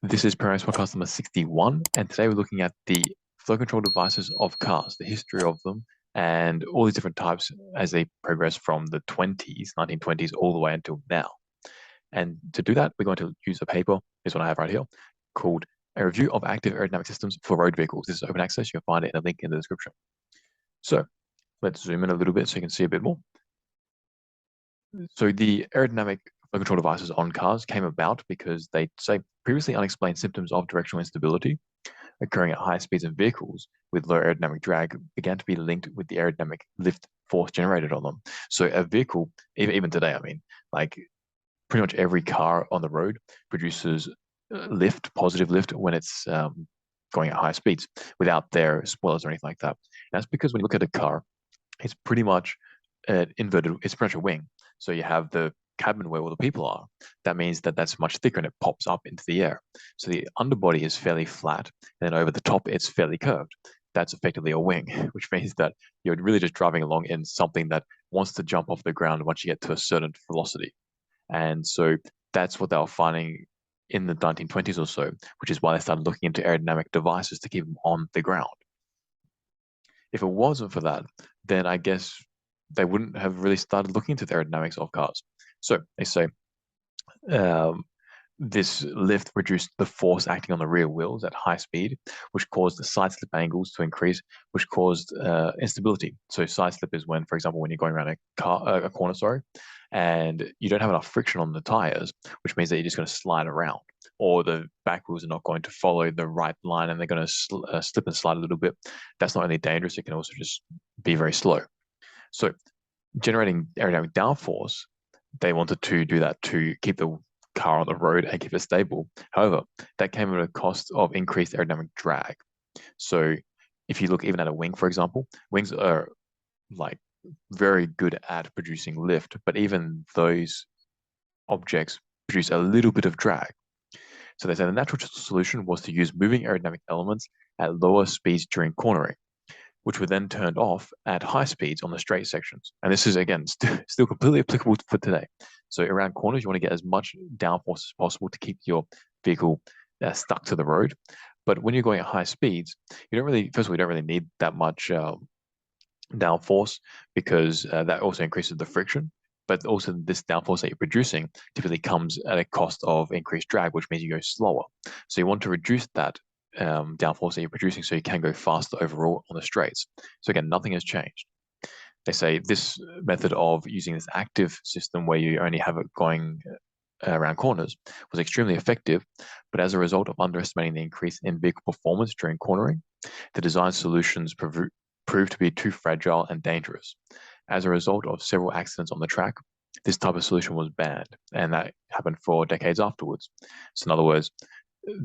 This is Paris podcast number 61, and today we're looking at the flow control devices of cars, the history of them, and all these different types as they progress from the 1920s, all the way until now. And to do that, we're going to use a paper, this one I have right here, called A Review of Active Aerodynamic Systems for Road Vehicles. This is open access. You'll find it in a link in the description. So let's zoom in a little bit so you can see a bit more. So the aerodynamic flow control devices on cars came about because they say previously unexplained symptoms of directional instability occurring at high speeds in vehicles with low aerodynamic drag began to be linked with the aerodynamic lift force generated on them. So a vehicle, even today, I mean, like pretty much every car on the road produces positive lift when it's going at high speeds without their spoilers or anything like that. And that's because when you look at a car, it's pretty much inverted, it's pretty much a wing. So you have the cabin where all the people are. That means that that's much thicker and it pops up into the air. So the underbody is fairly flat, and then over the top it's fairly curved. That's effectively a wing, which means that you're really just driving along in something that wants to jump off the ground once you get to a certain velocity. And so that's what they were finding in the 1920s or so, which is why they started looking into aerodynamic devices to keep them on the ground. If it wasn't for that, then I guess they wouldn't have really started looking into the aerodynamics of cars. So they say um, this lift reduced the force acting on the rear wheels at high speed, which caused the side slip angles to increase, which caused instability. So side slip is when, for example, when you're going around a corner, sorry, and you don't have enough friction on the tires, which means that you're just going to slide around, or the back wheels are not going to follow the right line and they're going to slip and slide a little bit. That's not only dangerous, it can also just be very slow. So generating aerodynamic downforce, they wanted to do that to keep the car on the road and keep it stable. However, that came at a cost of increased aerodynamic drag. So if you look even at a wing, for example, wings are like very good at producing lift, but even those objects produce a little bit of drag. So they say the natural solution was to use moving aerodynamic elements at lower speeds during cornering, which were then turned off at high speeds on the straight sections. And this is, again, still completely applicable for today. So around corners, you want to get as much downforce as possible to keep your vehicle stuck to the road. But when you're going at high speeds, you don't really, first of all, you don't really need that much downforce because that also increases the friction. But also this downforce that you're producing typically comes at a cost of increased drag, which means you go slower. So you want to reduce that downforce that you're producing so you can go faster overall on the straights. So again, nothing has changed. They say this method of using this active system where you only have it going around corners was extremely effective, but as a result of underestimating the increase in vehicle performance during cornering, the design solutions proved to be too fragile and dangerous. As a result of several accidents on the track, this type of solution was banned, and that happened for decades afterwards. So in other words,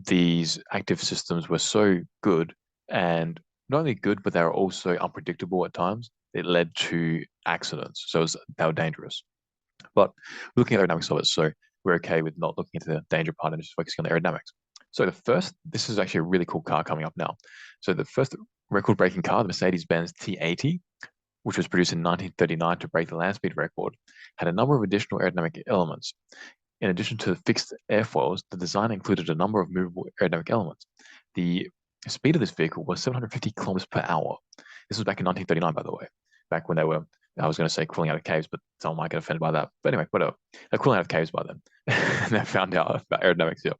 these active systems were so good, and not only good, but they were also unpredictable at times. It led to accidents, so they were dangerous. But looking at the aerodynamics of it, so we're okay with not looking into the danger part and just focusing on the aerodynamics. So this is actually a really cool car coming up now. So the first record-breaking car, the Mercedes-Benz T80, which was produced in 1939 to break the land speed record, had a number of additional aerodynamic elements. In addition to the fixed airfoils, the design included a number of movable aerodynamic elements. The speed of this vehicle was 750 kilometers per hour. This was back in 1939, by the way, back when they were, I was going to say crawling out of caves, but someone might get offended by that. But anyway, whatever. They're crawling out of caves by then. And they found out about aerodynamics here.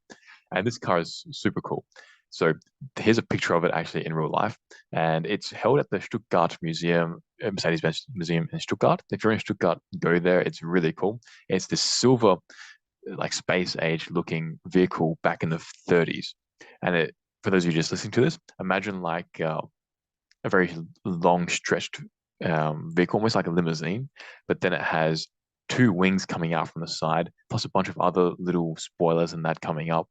And this car is super cool. So here's a picture of it actually in real life, and it's held at the Stuttgart Museum, Mercedes-Benz Museum in Stuttgart. If you're in Stuttgart, go there. It's really cool. It's this silver, like space age looking vehicle back in the 30s. And for those of you just listening to this, imagine like a very long stretched vehicle, almost like a limousine, but then it has two wings coming out from the side, plus a bunch of other little spoilers and that coming up.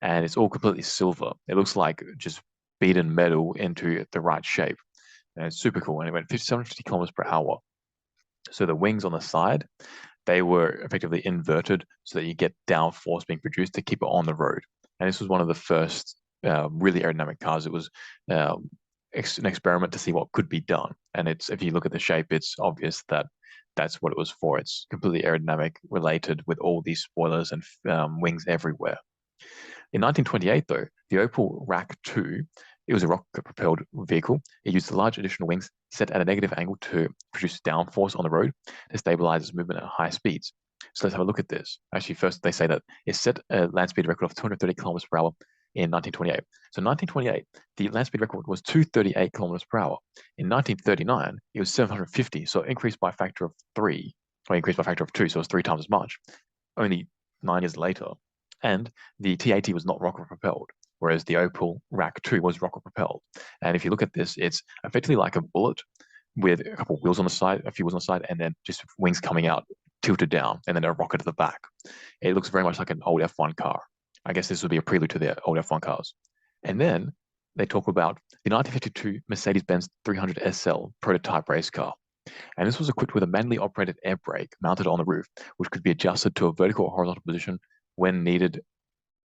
And it's all completely silver. It looks like just beaten metal into the right shape. And it's super cool. And it went 750 kilometers per hour. So the wings on the side, they were effectively inverted so that you get downforce being produced to keep it on the road. And this was one of the first really aerodynamic cars. It was an experiment to see what could be done. And if you look at the shape, it's obvious that that's what it was for. It's completely aerodynamic related with all these spoilers and wings everywhere. In 1928, though, the Opel RAC 2, it was a rocket-propelled vehicle. It used large additional wings set at a negative angle to produce downforce on the road to stabilize its movement at high speeds. So let's have a look at this. Actually, first they say that it set a land speed record of 230 kilometers per hour in 1928. So in 1928, the land speed record was 238 kilometers per hour. In 1939, it was 750, so it increased by a factor of 3, or increased by a factor of 2, so it was 3 times as much. Only 9 years later, and the T80 was not rocket propelled, whereas the Opel RAC 2 was rocket propelled. And if you look at this, it's effectively like a bullet with a couple of wheels on the side, a few wheels on the side, and then just wings coming out, tilted down, and then a rocket at the back. It looks very much like an old F1 car. I guess this would be a prelude to the old F1 cars. And then they talk about the 1952 Mercedes-Benz 300 SL prototype race car. And this was equipped with a manually operated air brake mounted on the roof, which could be adjusted to a vertical or horizontal position when needed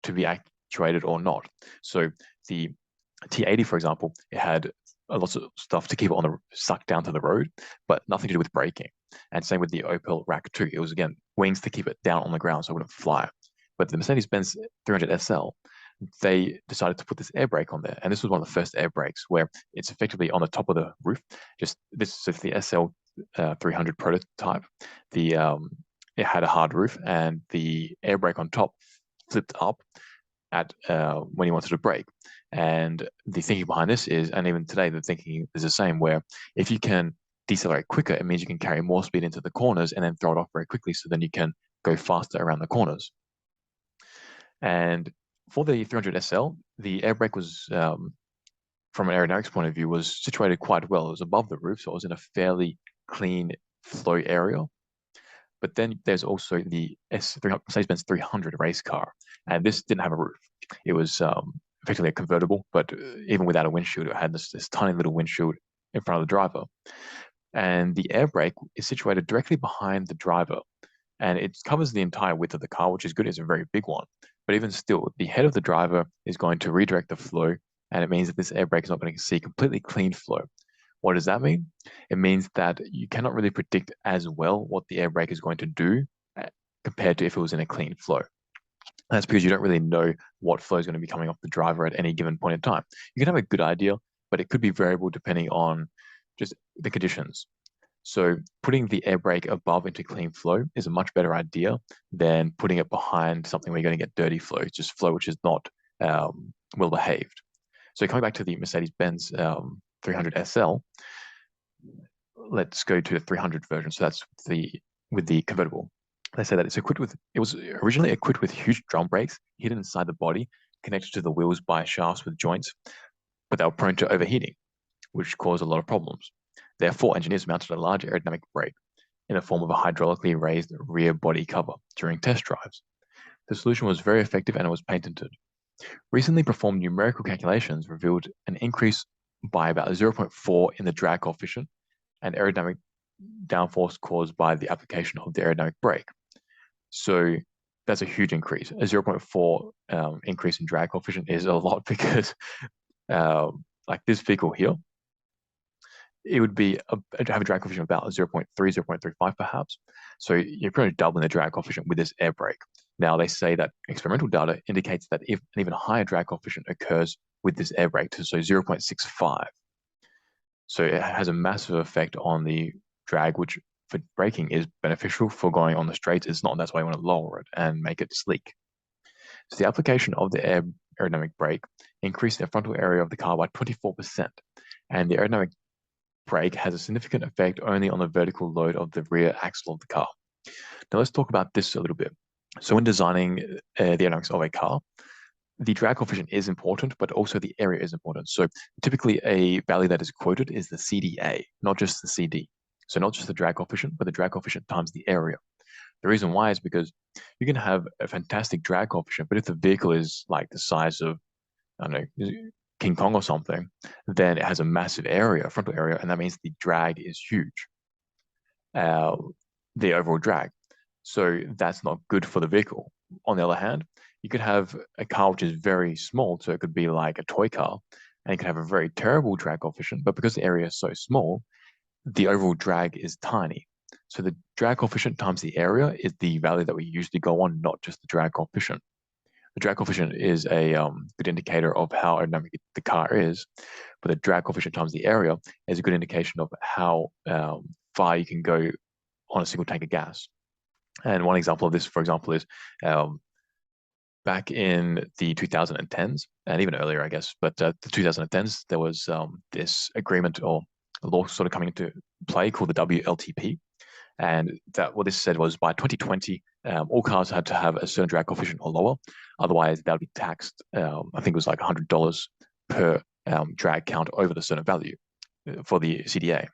to be actuated or not. So the T80, for example, it had lots of stuff to keep it on the sucked down to the road, but nothing to do with braking. And same with the Opel RAC 2. It was, again, wings to keep it down on the ground so it wouldn't fly. But the Mercedes-Benz 300 SL, they decided to put this air brake on there. And this was one of the first air brakes where it's effectively on the top of the roof. Just this is the SL 300 prototype. It had a hard roof, and the air brake on top flipped up at when you wanted to brake. And the thinking behind this is, and even today, the thinking is the same, where if you can decelerate quicker, it means you can carry more speed into the corners and then throw it off very quickly, so then you can go faster around the corners. And for the 300 SL, the air brake was, from an aerodynamics point of view, was situated quite well. It was above the roof, so it was in a fairly clean flow area. But then there's also the Mercedes-Benz 300 race car, and this didn't have a roof. It was effectively a convertible, but even without a windshield, it had this tiny little windshield in front of the driver. And the air brake is situated directly behind the driver, and it covers the entire width of the car, which is good. It's a very big one. But even still, the head of the driver is going to redirect the flow, and it means that this air brake is not going to see completely clean flow. What does that mean? It means that you cannot really predict as well what the air brake is going to do compared to if it was in a clean flow. And that's because you don't really know what flow is going to be coming off the driver at any given point in time. You can have a good idea, but it could be variable depending on just the conditions. So putting the air brake above into clean flow is a much better idea than putting it behind something where you're going to get dirty flow, just flow which is not well behaved. So coming back to the Mercedes-Benz 300 SL, let's go to the 300 version. So that's with the convertible. They say that it was originally equipped with huge drum brakes hidden inside the body, connected to the wheels by shafts with joints, but they were prone to overheating, which caused a lot of problems. Therefore, engineers mounted a large aerodynamic brake in the form of a hydraulically raised rear body cover during test drives. The solution was very effective and it was patented. Recently performed numerical calculations revealed an increase by about 0.4 in the drag coefficient and aerodynamic downforce caused by the application of the aerodynamic brake. So that's a huge increase. A 0.4 increase in drag coefficient is a lot because like this vehicle here, it would be have a drag coefficient of about 0.3, 0.35 perhaps. So you're pretty much doubling the drag coefficient with this air brake. Now they say that experimental data indicates that if an even higher drag coefficient occurs with this air brake, so 0.65. So it has a massive effect on the drag, which for braking is beneficial. For going on the straights, it's not. That's why you want to lower it and make it sleek. So the application of the aerodynamic brake increased the frontal area of the car by 24%, and the aerodynamic brake has a significant effect only on the vertical load of the rear axle of the car. Now let's talk about this a little bit. So when designing the aerodynamics of a car, the drag coefficient is important, but also the area is important. So typically a value that is quoted is the CDA, not just the CD. So not just the drag coefficient, but the drag coefficient times the area. The reason why is because you can have a fantastic drag coefficient, but if the vehicle is like the size of, I don't know, King Kong or something, then it has a massive area, frontal area, and that means the drag is huge, the overall drag. So that's not good for the vehicle. On the other hand, you could have a car which is very small, so it could be like a toy car, and you could have a very terrible drag coefficient, but because the area is so small, the overall drag is tiny. So the drag coefficient times the area is the value that we usually go on, not just the drag coefficient. the drag coefficient is a good indicator of how aerodynamic the car is, but the drag coefficient times the area is a good indication of how far you can go on a single tank of gas. And one example of this, for example, is back in the 2010s, and even earlier, I guess, but the 2010s, there was this agreement or a law sort of coming into play called the WLTP. And that what this said was by 2020, all cars had to have a certain drag coefficient or lower. Otherwise, that would be taxed, I think it was like $100 per drag count over the certain value for the CDA.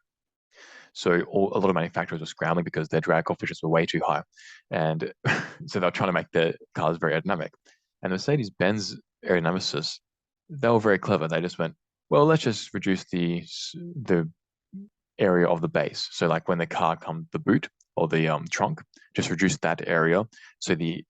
So a lot of manufacturers were scrambling because their drag coefficients were way too high. And so they were trying to make the cars very aerodynamic. And Mercedes-Benz aerodynamicists, they were very clever. They just went, well, let's just reduce the area of the base. So like when the car comes, the boot or the trunk, just reduce that area. So the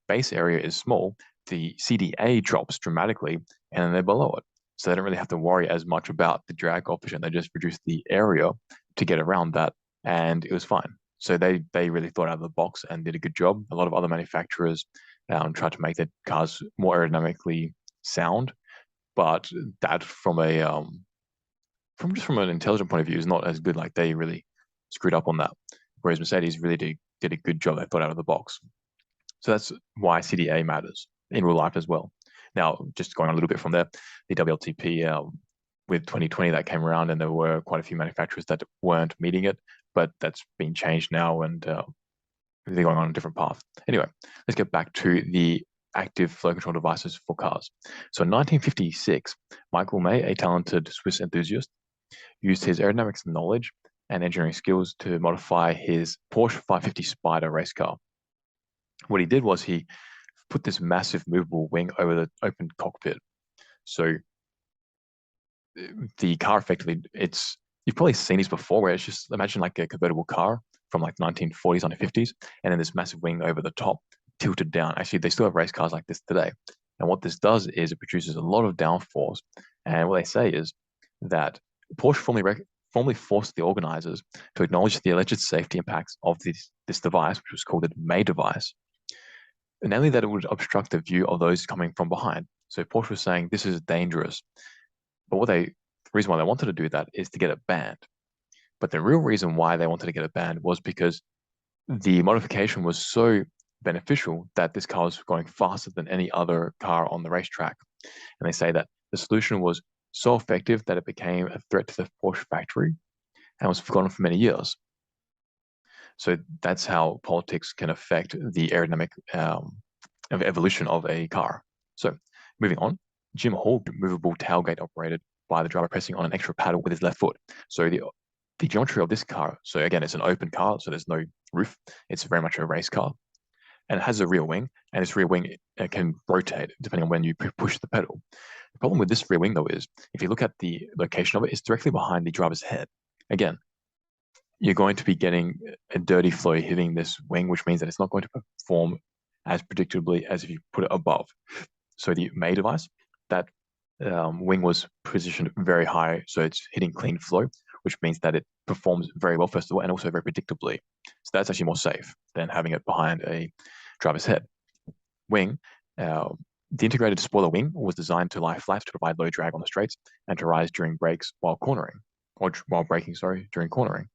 base area is small, the CDA drops dramatically, and then they're below it. So they don't really have to worry as much about the drag coefficient. They just reduce the area to get around that, and it was fine. So they really thought out of the box and did a good job. A lot of other manufacturers tried to make their cars more aerodynamically sound, but that from an intelligent point of view is not as good. Like they really screwed up on that, whereas Mercedes really did a good job. They thought out of the box. So that's why CDA matters in real life as well. Now, just going on a little bit from there, the WLTP with 2020 that came around, and there were quite a few manufacturers that weren't meeting it, but that's been changed now, and they're going on a different path. Anyway, let's get back to the active flow control devices for cars. So in 1956, Michael May, a talented Swiss enthusiast, used his aerodynamics knowledge and engineering skills to modify his Porsche 550 Spider race car. What he did was he put this massive movable wing over the open cockpit. So the car effectively, you've probably seen these before, where it's just, imagine like a convertible car from like 1940s, 1950s, and then this massive wing over the top tilted down. Actually, they still have race cars like this today. And what this does is it produces a lot of downforce. And what they say is that Porsche formally forced the organizers to acknowledge the alleged safety impacts of this device, which was called the May device, namely that it would obstruct the view of those coming from behind. So Porsche was saying this is dangerous. But the reason why they wanted to do that is to get it banned. But the real reason why they wanted to get it banned was because the modification was so beneficial that this car was going faster than any other car on the racetrack. And they say that the solution was so effective that it became a threat to the Porsche factory and was forgotten for many years. So that's how politics can affect the aerodynamic evolution of a car. So moving on, Jim Hall, movable tailgate operated by the driver pressing on an extra paddle with his left foot. So the geometry of this car, so again, it's an open car, so there's no roof. It's very much a race car. And it has a rear wing, and this rear wing can rotate depending on when you push the pedal. The problem with this rear wing, though, is if you look at the location of it, it's directly behind the driver's head. Again, you're going to be getting a dirty flow hitting this wing, which means that it's not going to perform as predictably as if you put it above. So the May device, that wing was positioned very high, so it's hitting clean flow, which means that it performs very well, first of all, and also very predictably. So that's actually more safe than having it behind a driver's head. Wing, the integrated spoiler wing was designed to lie flat to provide low drag on the straights and to rise during brakes while cornering, or while braking, during cornering.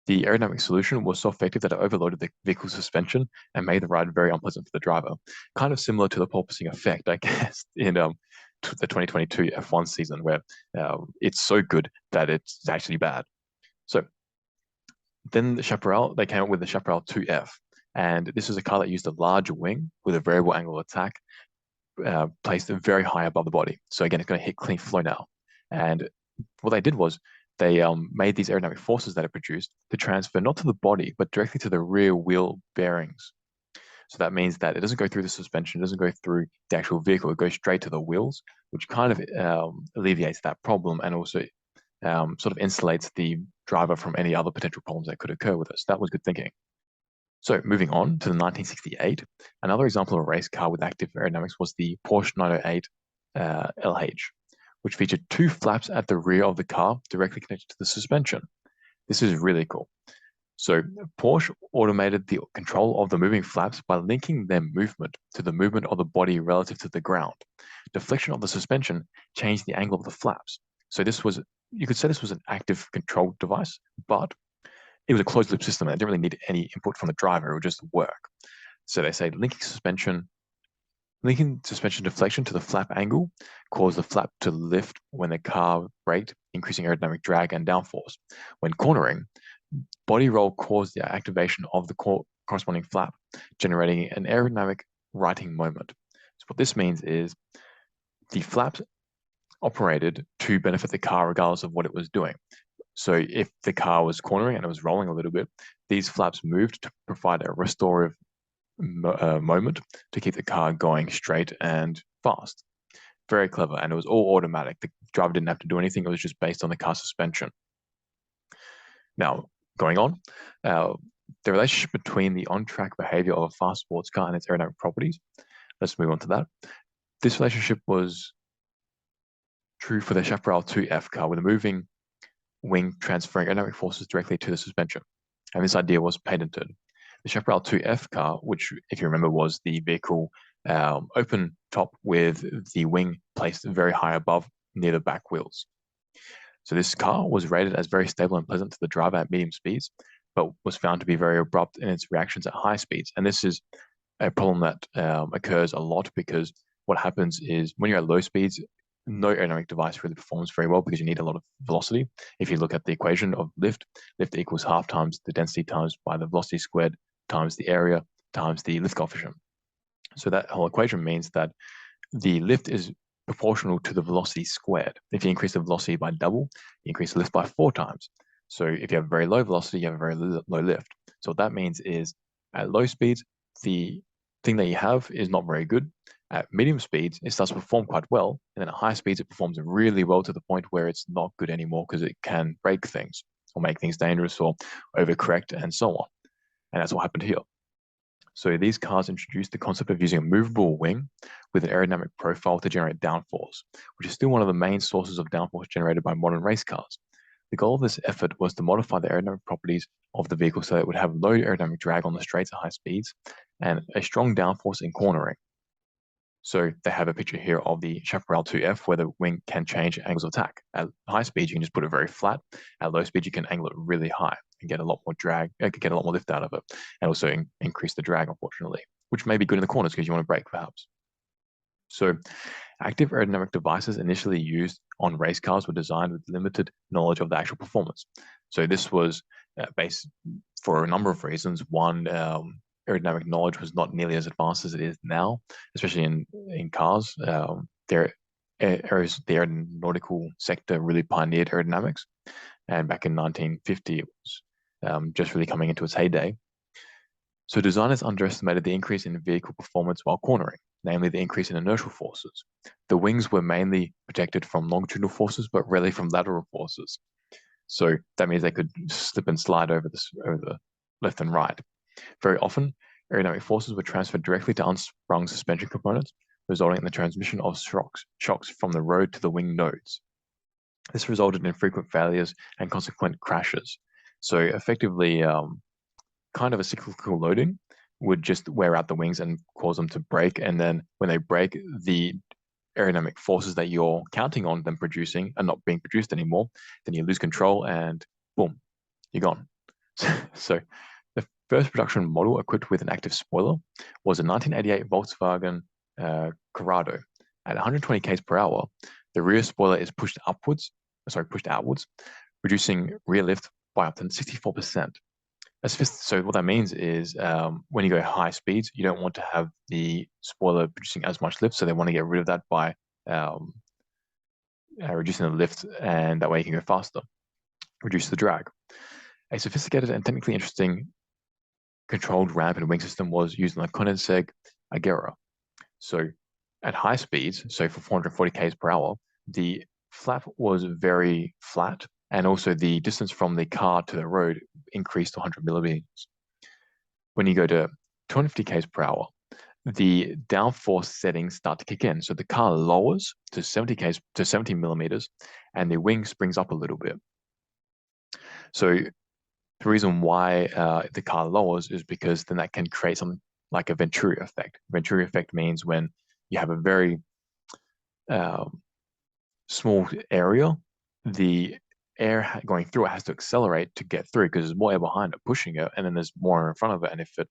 The aerodynamic solution was so effective that it overloaded the vehicle's suspension and made the ride very unpleasant for the driver. Kind of similar to the porpoising effect, I guess, in the 2022 F1 season, where it's so good that it's actually bad. So then the Chaparral, they came up with the Chaparral 2F. And this is a car that used a larger wing with a variable angle of attack placed very high above the body. So again, it's going to hit clean flow now. And what they did was they made these aerodynamic forces that it produced to transfer not to the body, but directly to the rear wheel bearings. So that means that it doesn't go through the suspension, it doesn't go through the actual vehicle, it goes straight to the wheels, which kind of alleviates that problem and also sort of insulates the driver from any other potential problems that could occur with it. So that was good thinking. So moving on to the 1968, another example of a race car with active aerodynamics was the Porsche 908 LH, which featured two flaps at the rear of the car directly connected to the suspension. This is really cool. So Porsche automated the control of the moving flaps by linking their movement to the movement of the body relative to the ground. Deflection of the suspension changed the angle of the flaps. So this was, you could say this was an active control device, but it was a closed loop system. And it didn't really need any input from the driver. It would just work. So they say linking suspension deflection to the flap angle caused the flap to lift when the car braked, increasing aerodynamic drag and downforce. When cornering, body roll caused the activation of the corresponding flap, generating an aerodynamic righting moment. So what this means is the flaps operated to benefit the car regardless of what it was doing. So if the car was cornering and it was rolling a little bit, these flaps moved to provide a restorative moment to keep the car going straight and fast. Very clever, and it was all automatic. The driver didn't have to do anything. It was just based on the car suspension. Now, going on, the relationship between the on-track behavior of a fast sports car and its aerodynamic properties. Let's move on to that. This relationship was true for the Chaparral 2F car, with a moving wing transferring aerodynamic forces directly to the suspension. And this idea was patented. The Chaparral 2F car, which, if you remember, was the vehicle open top with the wing placed very high above near the back wheels. So this car was rated as very stable and pleasant to the driver at medium speeds, but was found to be very abrupt in its reactions at high speeds. And this is a problem that occurs a lot, because what happens is when you're at low speeds, no aerodynamic device really performs very well because you need a lot of velocity. If you look at the equation of lift equals half times the density times by the velocity squared times the area times the lift coefficient. So that whole equation means that the lift is proportional to the velocity squared. If you increase the velocity by double, you increase the lift by 4 times. So if you have very low velocity, you have a very low lift. So what that means is at low speeds, the thing that you have is not very good. At medium speeds, it starts to perform quite well. And then at high speeds, it performs really well to the point where it's not good anymore because it can break things or make things dangerous or overcorrect and so on. And that's what happened here. So these cars introduced the concept of using a movable wing with an aerodynamic profile to generate downforce, which is still one of the main sources of downforce generated by modern race cars. The goal of this effort was to modify the aerodynamic properties of the vehicle so that it would have low aerodynamic drag on the straights at high speeds and a strong downforce in cornering. So they have a picture here of the Chaparral 2F where the wing can change angles of attack. At high speed, you can just put it very flat. At low speed, you can angle it really high and get a lot more drag, get a lot more lift out of it, and also increase the drag, unfortunately, which may be good in the corners because you want to brake, perhaps. So active aerodynamic devices initially used on race cars were designed with limited knowledge of the actual performance. So this was based for a number of reasons. One, aerodynamic knowledge was not nearly as advanced as it is now, especially in cars. The aeronautical sector really pioneered aerodynamics, and back in 1950, it was just really coming into its heyday. So designers underestimated the increase in vehicle performance while cornering, namely the increase in inertial forces. The wings were mainly protected from longitudinal forces, but rarely from lateral forces. So that means they could slip and slide over the left and right. Very often, aerodynamic forces were transferred directly to unsprung suspension components, resulting in the transmission of shocks from the road to the wing nodes. This resulted in frequent failures and consequent crashes. So effectively, kind of a cyclical loading would just wear out the wings and cause them to break. And then when they break, the aerodynamic forces that you're counting on them producing are not being produced anymore. Then you lose control and boom, you're gone. So the first production model equipped with an active spoiler was a 1988 Volkswagen Corrado. At 120 km per hour, the rear spoiler is pushed outwards, reducing rear lift by up to 64%. So what that means is when you go high speeds, you don't want to have the spoiler producing as much lift, so they want to get rid of that by reducing the lift, and that way you can go faster, reduce the drag. A sophisticated and technically interesting controlled ramp and wing system was used on the Koenigsegg Agera. So at high speeds, so for 440 km per hour, the flap was very flat, and also the distance from the car to the road increased to 100 millimeters. When you go to 250 km per hour, the downforce settings start to kick in. So the car lowers to 70 millimeters, and the wing springs up a little bit. So The reason why the car lowers is because then that can create something like a Venturi effect. Venturi effect means when you have a very um, small area, the air going through it has to accelerate to get through because there's more air behind it pushing it, and then there's more in front of it. And if it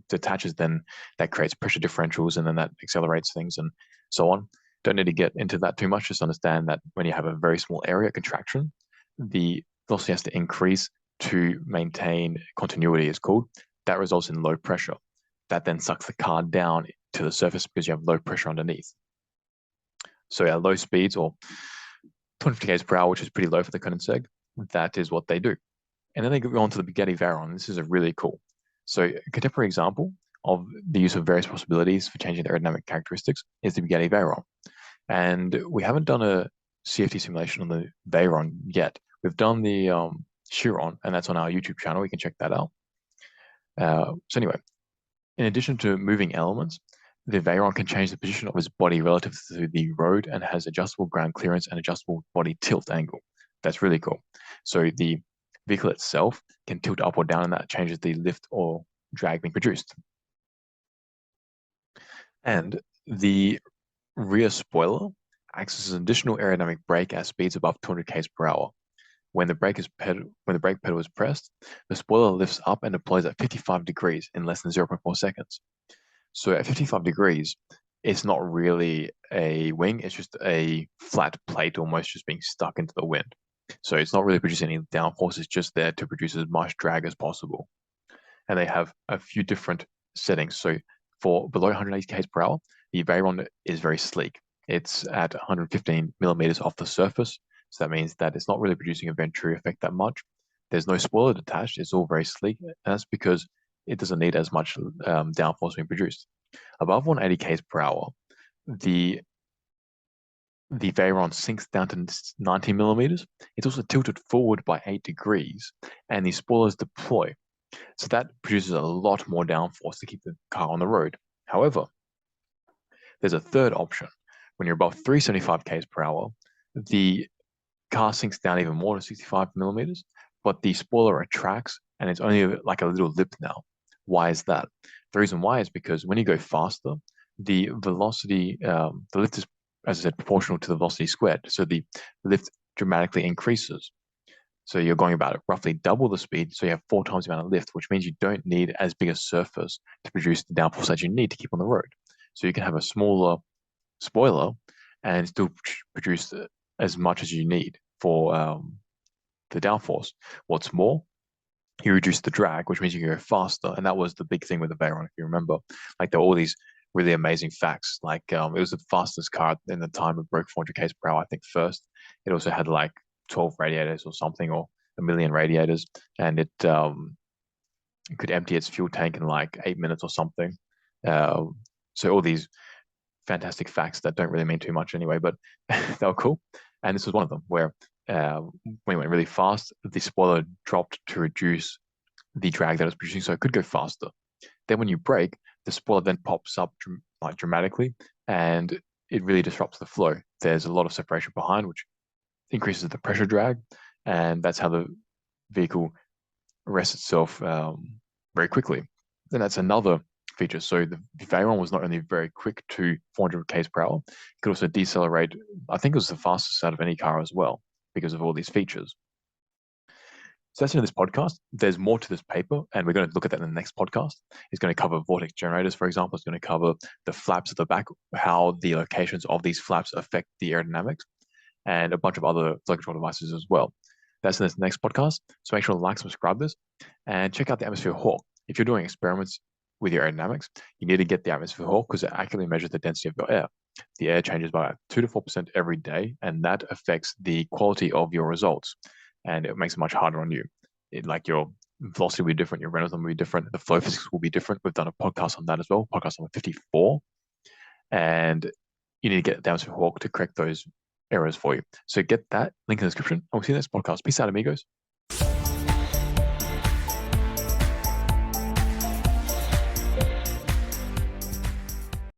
detaches, then that creates pressure differentials, and then that accelerates things and so on. Don't need to get into that too much. Just understand that when you have a very small area contraction, the velocity has to increase to maintain continuity, is called. That results in low pressure. That then sucks the car down to the surface because you have low pressure underneath. So yeah, low speeds or 250 k's per hour, which is pretty low for the Koenigsegg, that is what they do. And then they go on to the Bugatti Veyron. This is a really cool. So a contemporary example of the use of various possibilities for changing the aerodynamic characteristics is the Bugatti Veyron. And we haven't done a CFD simulation on the Veyron yet. We've done the Chiron, and that's on our YouTube channel. You can check that out. So anyway, in addition to moving elements, the Veyron can change the position of its body relative to the road and has adjustable ground clearance and adjustable body tilt angle. That's really cool. So the vehicle itself can tilt up or down, and that changes the lift or drag being produced. And the rear spoiler acts as an additional aerodynamic brake at speeds above 200 k's per hour. When the brake pedal is pressed, the spoiler lifts up and deploys at 55 degrees in less than 0.4 seconds. So at 55 degrees, it's not really a wing, it's just a flat plate almost just being stuck into the wind. So it's not really producing any downforce, it's just there to produce as much drag as possible. And they have a few different settings. So for below 180 k's per hour, the Veyron is very sleek. It's at 115 millimeters off the surface. So that means that it's not really producing a Venturi effect that much. There's no spoiler detached. It's all very sleek. And that's because it doesn't need as much downforce being produced. Above 180 k's per hour, the Veyron sinks down to 90 millimeters. It's also tilted forward by 8 degrees, and the spoilers deploy. So that produces a lot more downforce to keep the car on the road. However, there's a third option. When you're above 375 k's per hour, the car sinks down even more to 65 millimeters, but the spoiler retracts and it's only like a little lip now. Why is that? The reason why is because when you go faster, the velocity, the lift is, as I said, proportional to the velocity squared. So the lift dramatically increases. So you're going about roughly double the speed. So you have 4 times the amount of lift, which means you don't need as big a surface to produce the downforce that you need to keep on the road. So you can have a smaller spoiler and still produce as much as you need for the downforce. What's more, you reduce the drag, which means you can go faster. And that was the big thing with the Veyron, if you remember. Like there were all these really amazing facts. Like it was the fastest car in the time. It broke 400 k's per hour, I think, first. It also had like 12 radiators or something, or a million radiators, and it could empty its fuel tank in like 8 minutes or something. So all these fantastic facts that don't really mean too much anyway, but they were cool. And this was one of them where when it went really fast, the spoiler dropped to reduce the drag that it was producing, so it could go faster. Then when you brake, the spoiler then pops up like dramatically, and it really disrupts the flow. There's a lot of separation behind, which increases the pressure drag, and that's how the vehicle arrests itself very quickly. Then that's another feature. So the Veyron was not only very quick to 400 k's per hour, it could also decelerate. I think it was the fastest out of any car as well because of all these features. So that's in this podcast. There's more to this paper, and we're going to look at that in the next podcast. It's going to cover vortex generators, for example. It's going to cover the flaps at the back, how the locations of these flaps affect the aerodynamics, and a bunch of other flow control devices as well. That's in this next podcast. So make sure to like, subscribe this, and check out the Atmosphere Hawk. If you're doing experiments with your aerodynamics, you need to get the Atmosphere Hawk because it accurately measures the density of your air. The air changes by 2 to 4% every day, and that affects the quality of your results. And it makes it much harder on you. Like your velocity will be different, your Reynolds number will be different, the flow physics will be different. We've done a podcast on that as well, podcast number 54. And you need to get the Atmosphere Hawk to correct those errors for you. So get that link in the description. And we'll see you next podcast. Peace out, amigos.